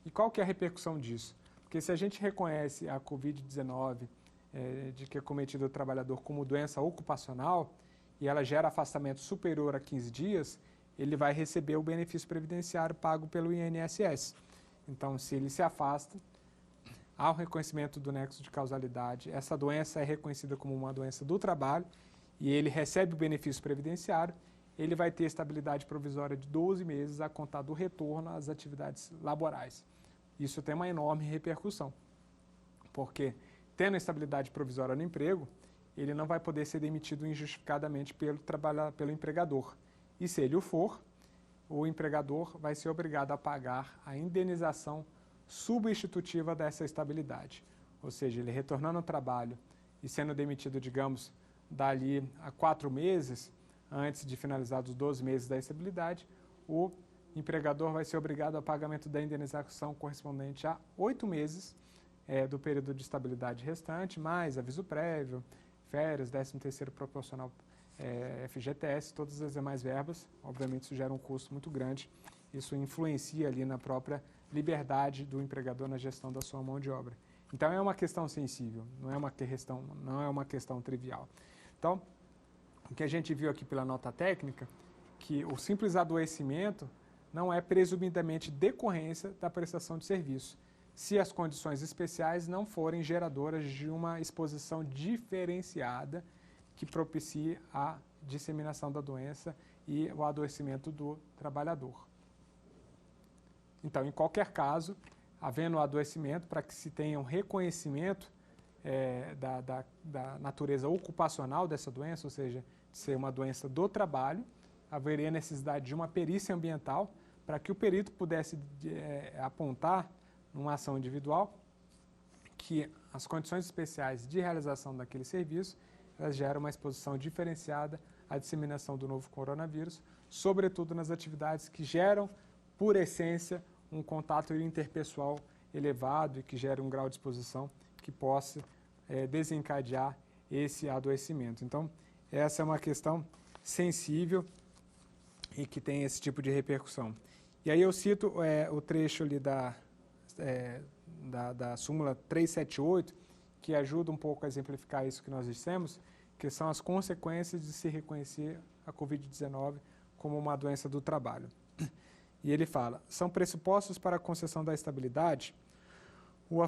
E qual que é a repercussão disso? Porque se a gente reconhece a Covid-19 de que é cometido o trabalhador como doença ocupacional e ela gera afastamento superior a 15 dias, ele vai receber o benefício previdenciário pago pelo INSS. Então, se ele se afasta, há o reconhecimento do nexo de causalidade, essa doença é reconhecida como uma doença do trabalho e ele recebe o benefício previdenciário, ele vai ter estabilidade provisória de 12 meses a contar do retorno às atividades laborais. Isso tem uma enorme repercussão, porque tendo estabilidade provisória no emprego, ele não vai poder ser demitido injustificadamente pelo empregador. E se ele o for, o empregador vai ser obrigado a pagar a indenização substitutiva dessa estabilidade. Ou seja, ele retornando ao trabalho e sendo demitido, digamos, dali a 4 meses, antes de finalizar os 12 meses da estabilidade, o empregador vai ser obrigado ao pagamento da indenização correspondente a 8 meses do período de estabilidade restante, mais aviso prévio, férias, 13º proporcional FGTS, todas as demais verbas. Obviamente isso gera um custo muito grande, isso influencia ali na própria liberdade do empregador na gestão da sua mão de obra. Então é uma questão sensível, não é uma questão trivial. Então, o que a gente viu aqui pela nota técnica, que o simples adoecimento não é presumidamente decorrência da prestação de serviço, se as condições especiais não forem geradoras de uma exposição diferenciada que propicie a disseminação da doença e o adoecimento do trabalhador. Então, em qualquer caso, havendo o adoecimento, para que se tenha um reconhecimento da natureza ocupacional dessa doença, ou seja, de ser uma doença do trabalho, haveria necessidade de uma perícia ambiental para que o perito pudesse apontar, numa ação individual, que as condições especiais de realização daquele serviço elas geram uma exposição diferenciada à disseminação do novo coronavírus, sobretudo nas atividades que geram, por essência, um contato interpessoal elevado e que gera um grau de exposição que possa desencadear esse adoecimento. Então, essa é uma questão sensível e que tem esse tipo de repercussão. E aí eu cito o trecho ali da súmula 378, que ajuda um pouco a exemplificar isso que nós dissemos, que são as consequências de se reconhecer a Covid-19 como uma doença do trabalho. E ele fala, são pressupostos para a concessão da estabilidade o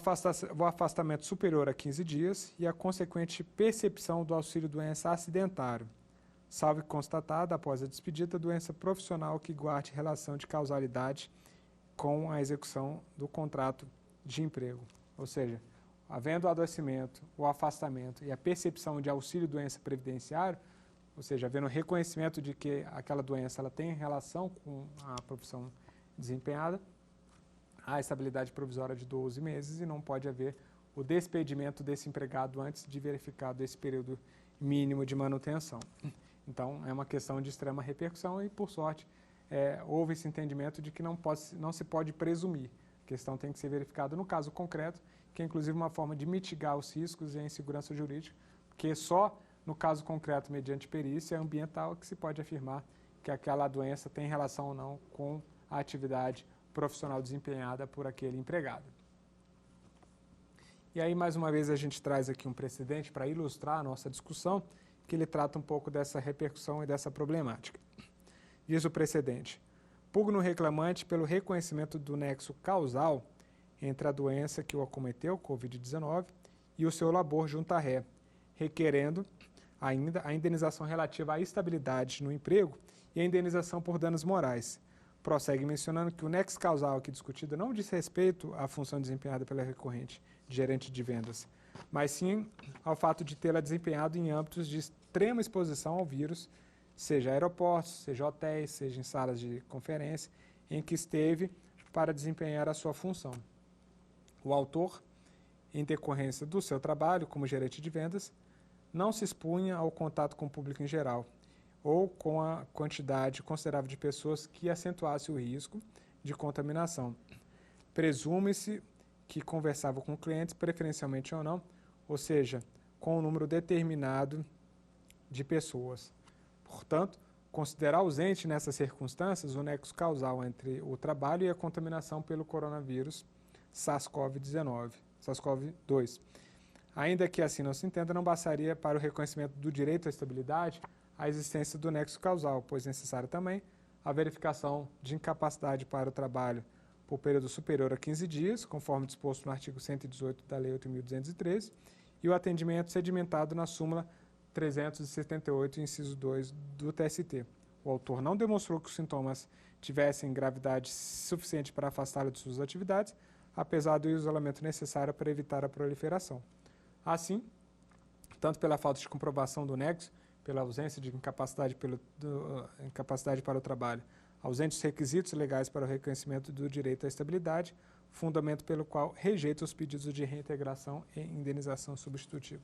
afastamento superior a 15 dias e a consequente percepção do auxílio-doença acidentário, salvo constatada, após a despedida, doença profissional que guarde relação de causalidade com a execução do contrato de emprego. Ou seja, havendo o adoecimento, o afastamento e a percepção de auxílio-doença previdenciário, ou seja, havendo o reconhecimento de que aquela doença ela tem relação com a profissão desempenhada, há estabilidade provisória de 12 meses e não pode haver o despedimento desse empregado antes de verificado esse período mínimo de manutenção. Então, é uma questão de extrema repercussão e, por sorte, houve esse entendimento de que não se pode presumir. A questão tem que ser verificada no caso concreto, que é inclusive uma forma de mitigar os riscos e a insegurança jurídica, porque só no caso concreto, mediante perícia ambiental, que se pode afirmar que aquela doença tem relação ou não com a atividade profissional desempenhada por aquele empregado. E aí, mais uma vez, a gente traz aqui um precedente para ilustrar a nossa discussão, que ele trata um pouco dessa repercussão e dessa problemática. Diz o precedente: pugna o reclamante pelo reconhecimento do nexo causal entre a doença que o acometeu, Covid-19, e o seu labor junto à ré, requerendo ainda a indenização relativa à estabilidade no emprego e a indenização por danos morais. Prossegue mencionando que o nexo causal aqui discutido não diz respeito à função desempenhada pela recorrente de gerente de vendas, mas sim ao fato de tê-la desempenhado em âmbitos de extrema exposição ao vírus, seja aeroportos, seja hotéis, seja em salas de conferência, em que esteve para desempenhar a sua função. O autor, em decorrência do seu trabalho como gerente de vendas, não se expunha ao contato com o público em geral, ou com a quantidade considerável de pessoas que acentuasse o risco de contaminação. Presume-se que conversava com clientes, preferencialmente ou não, ou seja, com um número determinado de pessoas. Portanto, considera ausente nessas circunstâncias o nexo causal entre o trabalho e a contaminação pelo coronavírus SARS-CoV-2. Ainda que assim não se entenda, não bastaria para o reconhecimento do direito à estabilidade a existência do nexo causal, pois é necessária também a verificação de incapacidade para o trabalho por período superior a 15 dias, conforme disposto no artigo 118 da Lei 8.213, e o atendimento sedimentado na súmula 378, inciso 2 do TST. O autor não demonstrou que os sintomas tivessem gravidade suficiente para afastá-lo de suas atividades, apesar do isolamento necessário para evitar a proliferação. Assim, tanto pela falta de comprovação do nexo, pela ausência de incapacidade para o trabalho, ausentes requisitos legais para o reconhecimento do direito à estabilidade, fundamento pelo qual rejeita os pedidos de reintegração e indenização substitutiva.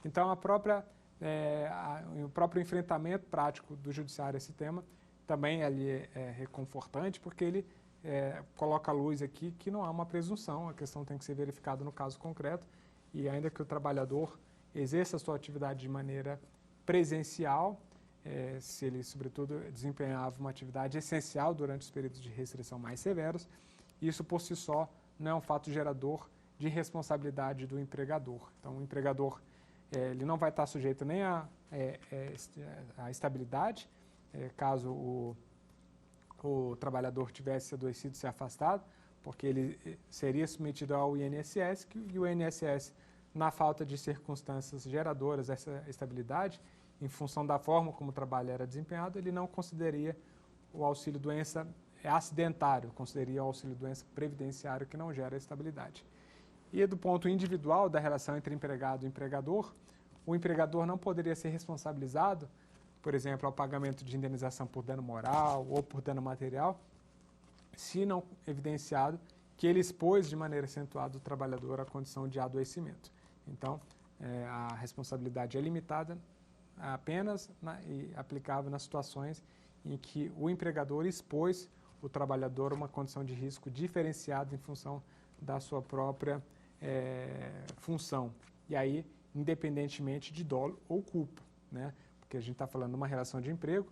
Então, o próprio enfrentamento prático do judiciário a esse tema também ali é reconfortante, porque ele coloca à luz aqui que não há uma presunção, a questão tem que ser verificada no caso concreto, e ainda que o trabalhador exerça a sua atividade de maneira presencial, se ele, sobretudo, desempenhava uma atividade essencial durante os períodos de restrição mais severos, isso por si só não é um fato gerador de responsabilidade do empregador. Então, o empregador ele não vai estar sujeito nem à estabilidade, caso o trabalhador tivesse adoecido e se afastado, porque ele seria submetido ao INSS, e o INSS, na falta de circunstâncias geradoras dessa estabilidade, em função da forma como o trabalho era desempenhado, ele não consideraria o auxílio-doença é acidentário, consideraria o auxílio-doença previdenciário que não gera estabilidade. E do ponto individual da relação entre empregado e empregador, o empregador não poderia ser responsabilizado, por exemplo, ao pagamento de indenização por dano moral ou por dano material, se não evidenciado que ele expôs de maneira acentuada o trabalhador à condição de adoecimento. Então, a responsabilidade é limitada apenas e aplicável nas situações em que o empregador expôs o trabalhador a uma condição de risco diferenciada em função da sua própria função. E aí, independentemente de dolo ou culpa, né? Porque a gente está falando de uma relação de emprego,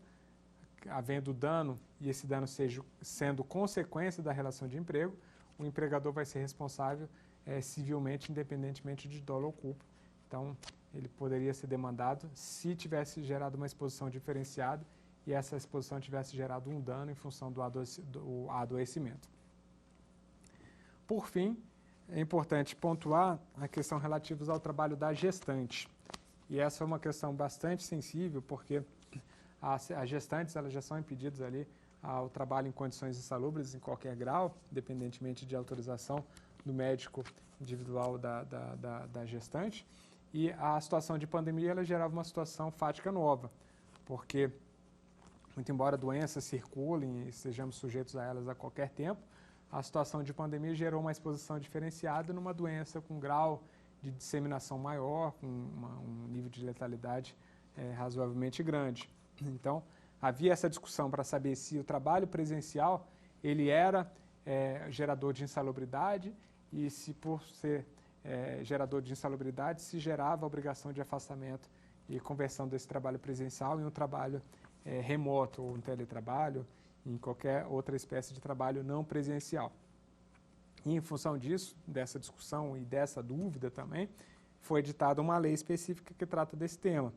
havendo dano e esse dano sendo consequência da relação de emprego, o empregador vai ser responsável civilmente, independentemente de dolo ou culpa. Então, ele poderia ser demandado se tivesse gerado uma exposição diferenciada e essa exposição tivesse gerado um dano em função do adoecimento. Por fim, é importante pontuar a questão relativa ao trabalho da gestante. E essa é uma questão bastante sensível, porque as gestantes elas já são impedidas ali ao trabalho em condições insalubres em qualquer grau, independentemente de autorização do médico individual da gestante. E a situação de pandemia ela gerava uma situação fática nova, porque, muito embora doenças circulem e estejamos sujeitos a elas a qualquer tempo, a situação de pandemia gerou uma exposição diferenciada numa doença com grau de disseminação maior, com um nível de letalidade razoavelmente grande. Então, havia essa discussão para saber se o trabalho presencial ele era gerador de insalubridade e se, por ser gerador de insalubridade, se gerava a obrigação de afastamento e conversão desse trabalho presencial em um trabalho remoto, ou um teletrabalho, em qualquer outra espécie de trabalho não presencial. E, em função disso, dessa discussão e dessa dúvida também, foi editada uma lei específica que trata desse tema,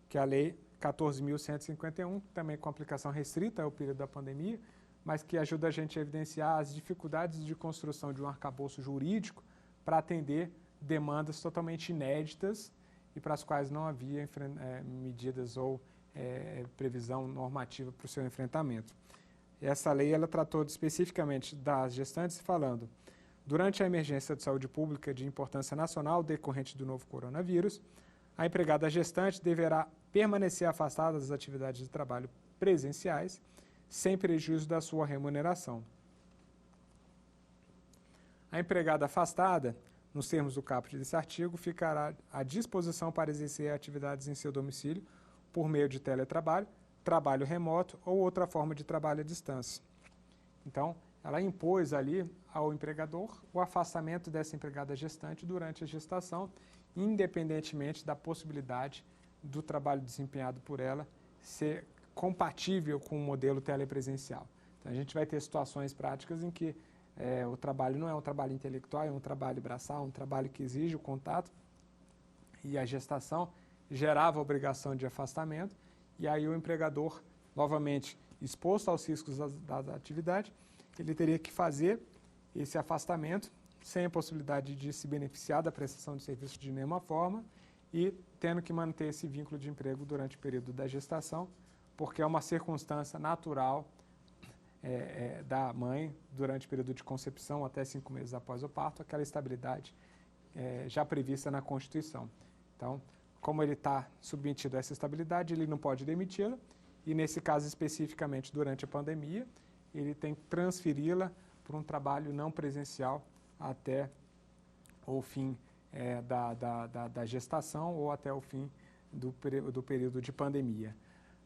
que é a Lei 14.151, também com aplicação restrita ao período da pandemia, mas que ajuda a gente a evidenciar as dificuldades de construção de um arcabouço jurídico para atender demandas totalmente inéditas e para as quais não havia medidas ou previsão normativa para o seu enfrentamento. Essa lei ela tratou especificamente das gestantes, falando: durante a emergência de saúde pública de importância nacional decorrente do novo coronavírus, a empregada gestante deverá permanecer afastada das atividades de trabalho presenciais, sem prejuízo da sua remuneração. A empregada afastada, nos termos do caput desse artigo, ficará à disposição para exercer atividades em seu domicílio por meio de teletrabalho, trabalho remoto ou outra forma de trabalho à distância. Então, ela impôs ali ao empregador o afastamento dessa empregada gestante durante a gestação, independentemente da possibilidade do trabalho desempenhado por ela ser compatível com o modelo telepresencial. Então, a gente vai ter situações práticas em que o trabalho não é um trabalho intelectual, é um trabalho braçal, um trabalho que exige o contato, e a gestação gerava a obrigação de afastamento, e aí o empregador, novamente exposto aos riscos da atividade, ele teria que fazer esse afastamento sem a possibilidade de se beneficiar da prestação de serviço de nenhuma forma e tendo que manter esse vínculo de emprego durante o período da gestação, porque é uma circunstância natural da mãe durante o período de concepção até 5 meses após o parto, aquela estabilidade já prevista na Constituição. Então, como ele está submetido a essa estabilidade, ele não pode demiti-la e, nesse caso especificamente durante a pandemia, ele tem que transferi-la para um trabalho não presencial até o fim da gestação ou até o fim do período de pandemia.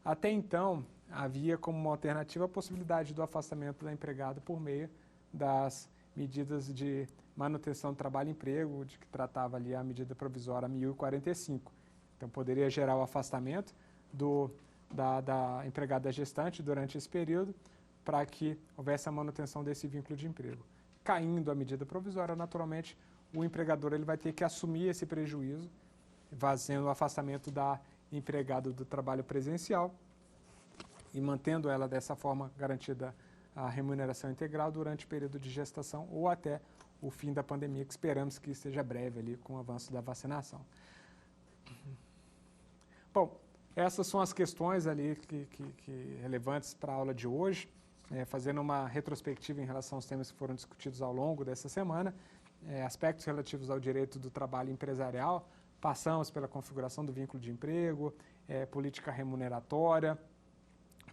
Até então, havia como uma alternativa a possibilidade do afastamento da empregada por meio das medidas de manutenção do trabalho e emprego, de que tratava ali a medida provisória 1045. Então, poderia gerar o afastamento da empregada gestante durante esse período para que houvesse a manutenção desse vínculo de emprego. Caindo a medida provisória, naturalmente, o empregador ele vai ter que assumir esse prejuízo, fazendo o afastamento da empregada do trabalho presencial e mantendo ela dessa forma garantida a remuneração integral durante o período de gestação ou até o fim da pandemia, que esperamos que esteja breve ali com o avanço da vacinação. Bom, essas são as questões ali que relevantes para a aula de hoje. fazendo uma retrospectiva em relação aos temas que foram discutidos ao longo dessa semana, aspectos relativos ao direito do trabalho empresarial, passamos pela configuração do vínculo de emprego, política remuneratória,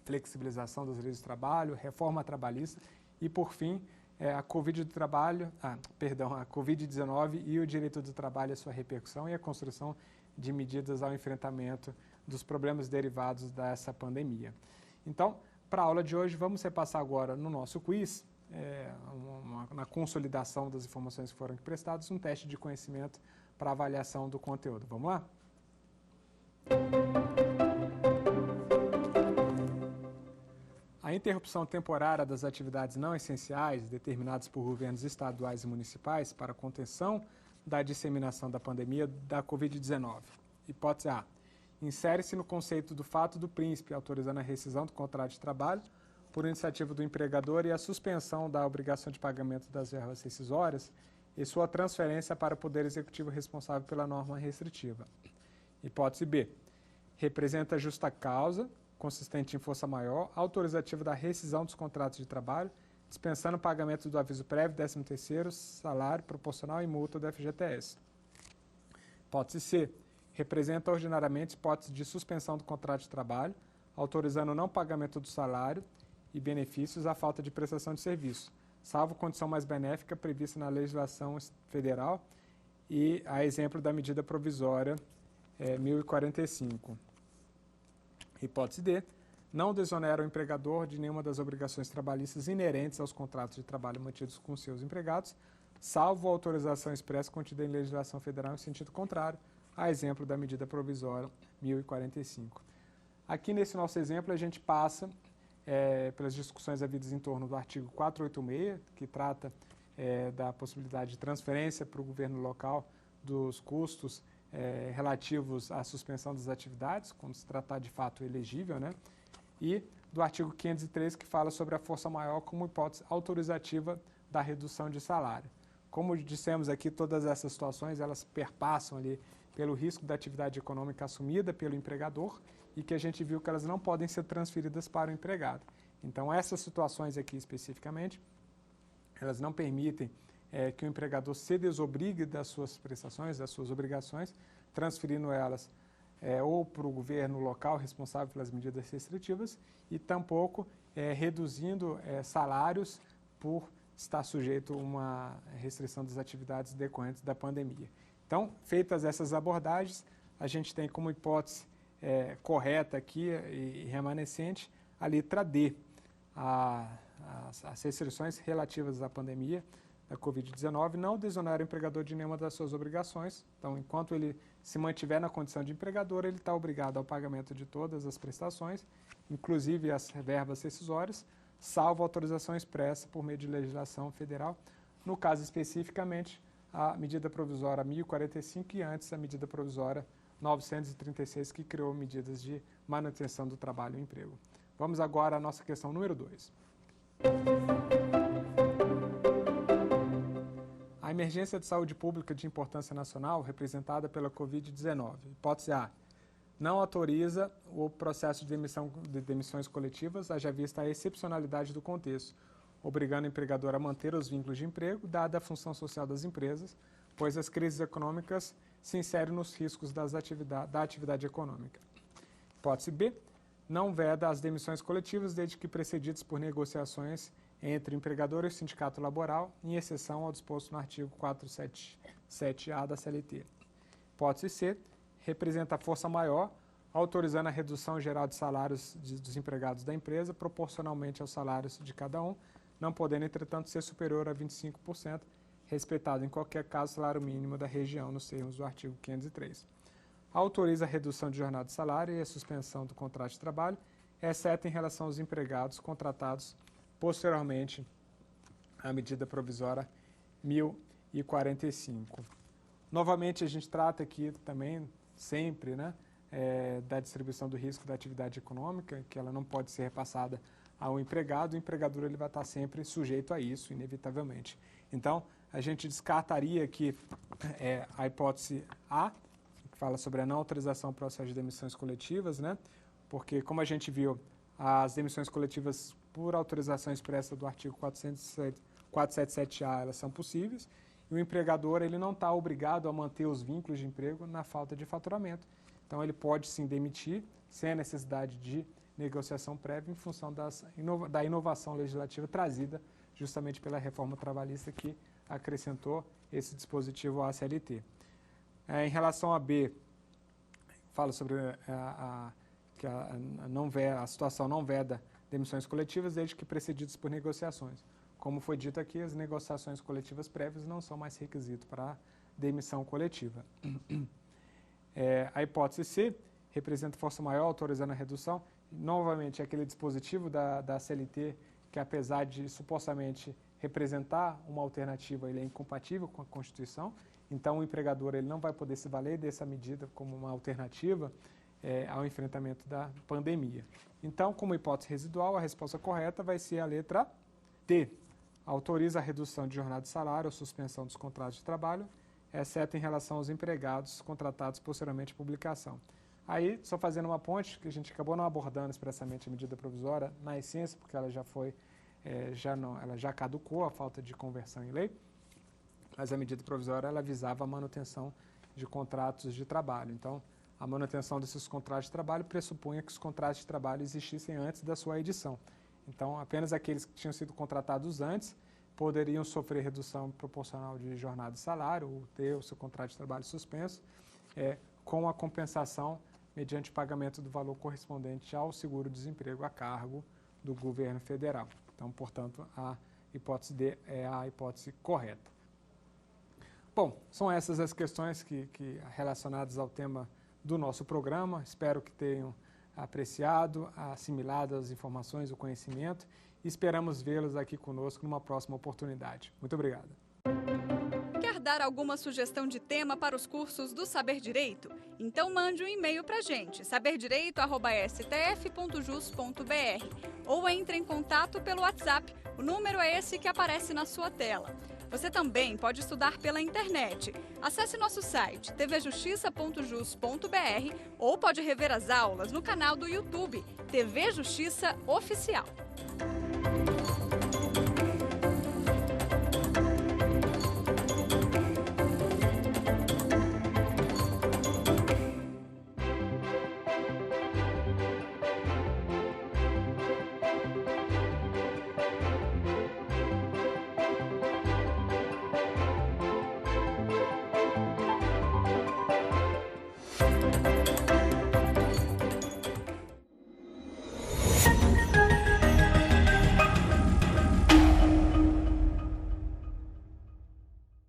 flexibilização das leis do trabalho, reforma trabalhista e, por fim, a Covid-19 e o direito do trabalho, a sua repercussão e a construção de medidas ao enfrentamento dos problemas derivados dessa pandemia. Então, para a aula de hoje, vamos repassar agora no nosso quiz, na consolidação das informações que foram aqui prestadas, um teste de conhecimento para avaliação do conteúdo. Vamos lá? A interrupção temporária das atividades não essenciais determinadas por governos estaduais e municipais para a contenção da disseminação da pandemia da Covid-19. Hipótese A. Insere-se no conceito do fato do príncipe, autorizando a rescisão do contrato de trabalho por iniciativa do empregador e a suspensão da obrigação de pagamento das verbas rescisórias e sua transferência para o Poder Executivo responsável pela norma restritiva. Hipótese B. Representa justa causa, consistente em força maior, autorizativa da rescisão dos contratos de trabalho, dispensando o pagamento do aviso prévio, 13º, salário proporcional e multa do FGTS. Hipótese C. Representa ordinariamente hipótese de suspensão do contrato de trabalho, autorizando o não pagamento do salário e benefícios à falta de prestação de serviço, salvo condição mais benéfica prevista na legislação federal e a exemplo da medida provisória 1045. Hipótese D. Não desonera o empregador de nenhuma das obrigações trabalhistas inerentes aos contratos de trabalho mantidos com seus empregados, salvo a autorização expressa contida em legislação federal em sentido contrário, a exemplo da medida provisória 1045. Aqui nesse nosso exemplo a gente passa pelas discussões havidas em torno do artigo 486, que trata da possibilidade de transferência para o governo local dos custos relativos à suspensão das atividades, quando se tratar de fato elegível, né? E do artigo 503, que fala sobre a força maior como hipótese autorizativa da redução de salário. Como dissemos aqui, todas essas situações, elas perpassam ali pelo risco da atividade econômica assumida pelo empregador e que a gente viu que elas não podem ser transferidas para o empregado. Então, essas situações aqui especificamente, elas não permitem que o empregador se desobrigue das suas prestações, das suas obrigações, transferindo elas ou para o governo local responsável pelas medidas restritivas e tampouco reduzindo salários por estar sujeito a uma restrição das atividades decorrentes da pandemia. Então, feitas essas abordagens, a gente tem como hipótese correta aqui e remanescente a letra D, as restrições relativas à pandemia da Covid-19 não desoneram o empregador de nenhuma das suas obrigações. Então, enquanto ele se mantiver na condição de empregador, ele está obrigado ao pagamento de todas as prestações, inclusive as verbas rescisórias, salvo autorização expressa por meio de legislação federal, no caso especificamente a medida provisória 1045 e antes a medida provisória 936, que criou medidas de manutenção do trabalho e emprego. Vamos agora à nossa questão número 2. A emergência de saúde pública de importância nacional, representada pela Covid-19. Hipótese A. Não autoriza o processo de demissões coletivas, haja vista a excepcionalidade do contexto, obrigando o empregador a manter os vínculos de emprego, dada a função social das empresas, pois as crises econômicas se inserem nos riscos da atividade econômica. Hipótese B. Não veda as demissões coletivas, desde que precedidas por negociações entre o empregador e o sindicato laboral, em exceção ao disposto no artigo 477-A da CLT. Hipótese C. Representa a força maior, autorizando a redução geral de salários dos empregados da empresa, proporcionalmente aos salários de cada um, não podendo, entretanto, ser superior a 25%, respeitado em qualquer caso o salário mínimo da região, nos termos do artigo 503. Autoriza a redução de jornada de salário e a suspensão do contrato de trabalho, exceto em relação aos empregados contratados posteriormente à medida provisória 1045. Novamente, a gente trata aqui também, sempre, né, da distribuição do risco da atividade econômica, que ela não pode ser repassada ao empregado, o empregador ele vai estar sempre sujeito a isso, inevitavelmente. Então, a gente descartaria aqui a hipótese A, que fala sobre a não autorização ao processo de demissões coletivas, né? Porque, como a gente viu, as demissões coletivas por autorização expressa do artigo 477-A, elas são possíveis. E o empregador ele não está obrigado a manter os vínculos de emprego na falta de faturamento. Então, ele pode sim demitir, sem a necessidade de negociação prévia, em função da inovação legislativa trazida justamente pela reforma trabalhista que acrescentou esse dispositivo à CLT. Em relação a B, fala sobre que a situação não veda demissões coletivas desde que precedidas por negociações. Como foi dito aqui, as negociações coletivas prévias não são mais requisito para demissão coletiva. A hipótese C representa força maior autorizando a redução. Novamente, aquele dispositivo da CLT que, apesar de supostamente representar uma alternativa, ele é incompatível com a Constituição. Então, o empregador ele não vai poder se valer dessa medida como uma alternativa ao enfrentamento da pandemia. Então, como hipótese residual, a resposta correta vai ser a letra D. Autoriza a redução de jornada de salário ou suspensão dos contratos de trabalho, exceto em relação aos empregados contratados posteriormente à publicação. Aí, só fazendo uma ponte, que a gente acabou não abordando expressamente a medida provisória, na essência, porque ela já foi, ela já caducou a falta de conversão em lei, mas a medida provisória ela visava a manutenção de contratos de trabalho. Então, a manutenção desses contratos de trabalho pressupunha que os contratos de trabalho existissem antes da sua edição. Então, apenas aqueles que tinham sido contratados antes poderiam sofrer redução proporcional de jornada e salário ou ter o seu contrato de trabalho suspenso, com a compensação mediante pagamento do valor correspondente ao seguro-desemprego a cargo do governo federal. Então, portanto, a hipótese D é a hipótese correta. Bom, são essas as questões relacionadas ao tema do nosso programa. Espero que tenham apreciado, assimilado as informações, o conhecimento e esperamos vê-los aqui conosco numa próxima oportunidade. Muito obrigado. Quer dar alguma sugestão de tema para os cursos do Saber Direito? Então mande um e-mail para a gente, saberdireito@stf.jus.br, ou entre em contato pelo WhatsApp. O número é esse que aparece na sua tela. Você também pode estudar pela internet. Acesse nosso site tvjustiça.jus.br ou pode rever as aulas no canal do YouTube TV Justiça Oficial.